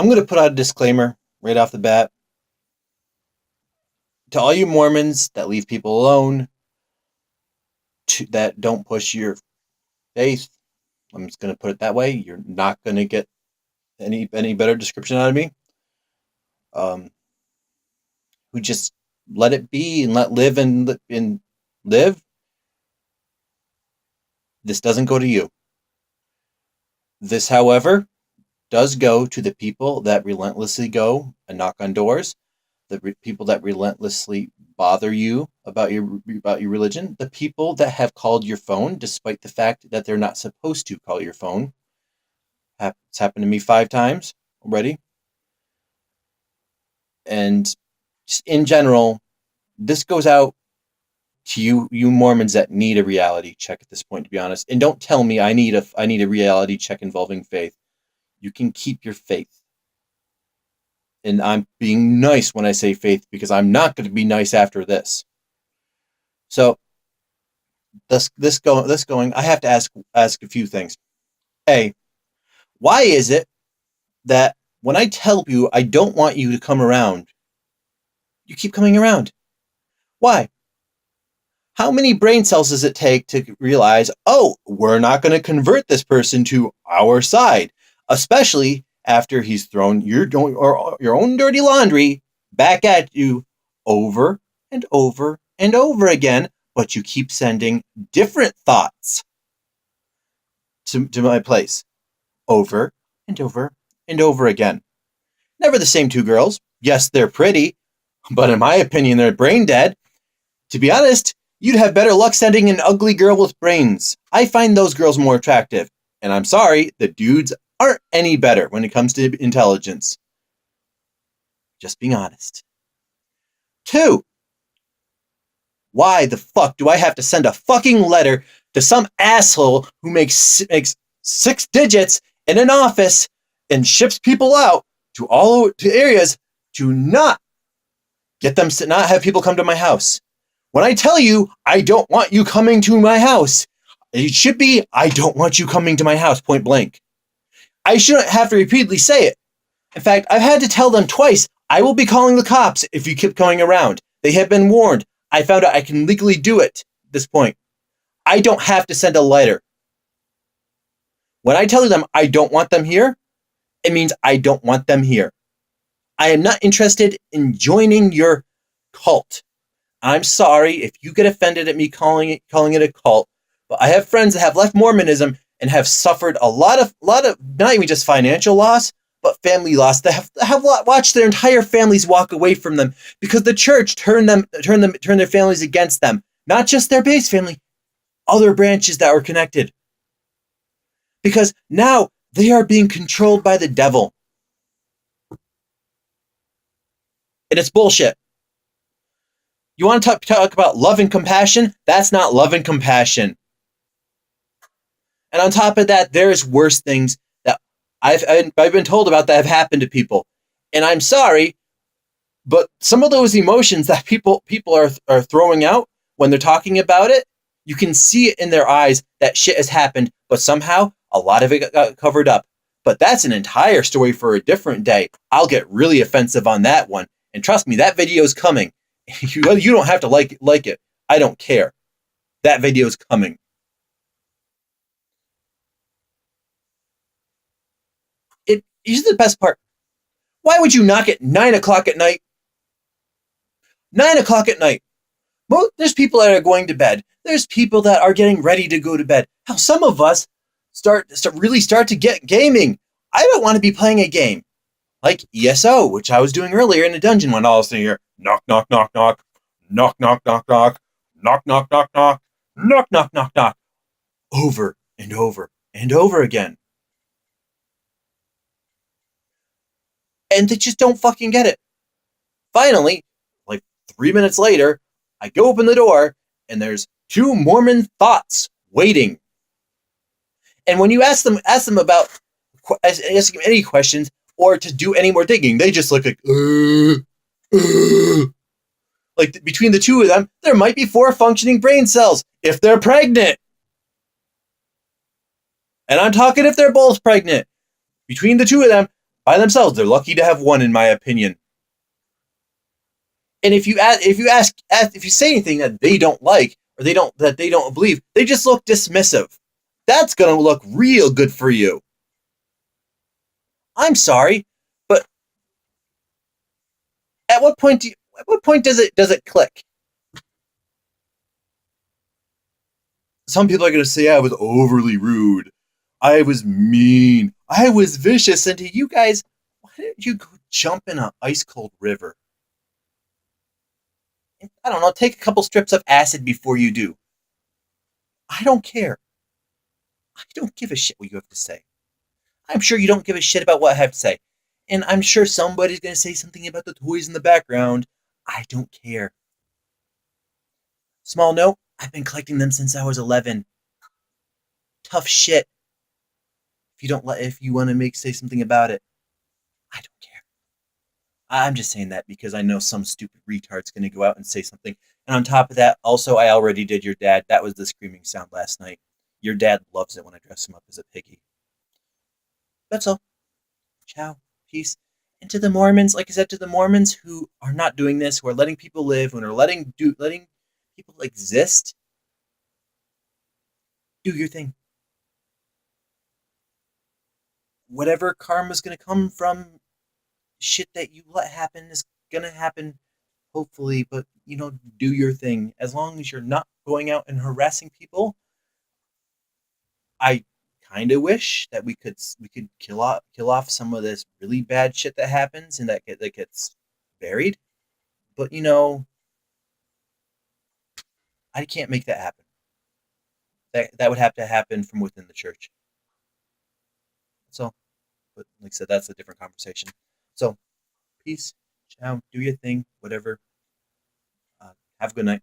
I'm going to put out a disclaimer right off the bat to all you Mormons that leave people alone, that don't push your faith. I'm just going to put it that way. You're not going to get any better description out of me. Who just let it be and let live and live. This doesn't go to you. This, however, does go to the people that relentlessly go and knock on doors, the people that relentlessly bother you about your religion, the people that have called your phone despite the fact that they're not supposed to call your phone. It's happened to me 5 times already. And just in general, this goes out to you Mormons that need a reality check at this point, to be honest. And don't tell me I need a reality check involving faith. You can keep your faith. And I'm being nice when I say faith because I'm not going to be nice after this. So this going, I have to ask a few things. A, why is it that when I tell you I don't want you to come around, you keep coming around? Why? How many brain cells does it take to realize, oh, we're not going to convert this person to our side, especially after he's thrown your own dirty laundry back at you over and over and over again, but you keep sending different thoughts to my place over and over and over again. Never the same 2 girls. Yes, they're pretty, but in my opinion, they're brain dead. To be honest, you'd have better luck sending an ugly girl with brains. I find those girls more attractive. And I'm sorry, the dudes aren't any better when it comes to intelligence. Just being honest. 2, why the fuck do I have to send a fucking letter to some asshole who makes 6 digits in an office and ships people out to areas to not have people come to my house? When I tell you I don't want you coming to my house, it should be I don't want you coming to my house, point blank. I shouldn't have to repeatedly say it. In fact, I've had to tell them twice, I will be calling the cops if you keep coming around. They have been warned. I found out I can legally do it at this point. I don't have to send a letter. When I tell them I don't want them here, it means I don't want them here. I am not interested in joining your cult. I'm sorry if you get offended at me calling it a cult, but I have friends that have left Mormonism and have suffered a lot of not even just financial loss, but family loss. That have watched their entire families walk away from them because the church turned their families against them. Not just their base family, other branches that were connected. Because now they are being controlled by the devil. And it's bullshit. You want to talk about love and compassion? That's not love and compassion. And on top of that, there's worse things that I've been told about that have happened to people. And I'm sorry, but some of those emotions that people are throwing out when they're talking about it, you can see it in their eyes that shit has happened, but somehow a lot of it got covered up. But that's an entire story for a different day. I'll get really offensive on that one. And trust me, that video is coming. You don't have to like it. I don't care. That video is coming. Here's the best part. Why would you knock at 9 o'clock at night? 9 o'clock at night. Well, there's people that are going to bed. There's people that are getting ready to go to bed. Hell, some of us start to get gaming. I don't want to be playing a game like ESO, which I was doing earlier in the dungeon when I was sitting here. Knock, knock, knock, knock. Knock, knock, knock, knock. Knock, knock, knock, knock. Knock, knock, knock, knock. Over and over and over again. And they just don't fucking get it. Finally, like 3 minutes later, I go open the door and there's 2 Mormon thoughts waiting. And when you ask them about asking any questions or to do any more digging, they just look like, like between the 2 of them, there might be 4 functioning brain cells if they're pregnant. And I'm talking if they're both pregnant. Between the 2 of them, By themselves, they're lucky to have one, in my opinion. And if you say anything that they don't like or they don't believe, they just look dismissive. That's gonna look real good for you. I'm sorry, but at what point does it click? Some people are gonna say I was overly rude, I was mean, I was vicious, and to you guys, why didn't you go jump in an ice cold river? I don't know, take a couple strips of acid before you do. I don't care. I don't give a shit what you have to say. I'm sure you don't give a shit about what I have to say. And I'm sure somebody's going to say something about the toys in the background. I don't care. Small note, I've been collecting them since I was 11. Tough shit. If you want to say something about it, I don't care. I'm just saying that because I know some stupid retard's going to go out and say something. And on top of that, also, I already did your dad. That was the screaming sound last night. Your dad loves it when I dress him up as a piggy. That's all. Ciao. Peace. And to the Mormons, like I said, to the Mormons who are not doing this, who are letting people live, who are letting people exist, do your thing. Whatever karma is going to come from shit that you let happen is going to happen, hopefully. But do your thing. As long as you're not going out and harassing people, I kind of wish that we could kill off some of this really bad shit that happens and that gets buried. But I can't make that happen. That would have to happen from within the church. So, but like I said, that's a different conversation. So, peace, ciao, do your thing, whatever. Have a good night.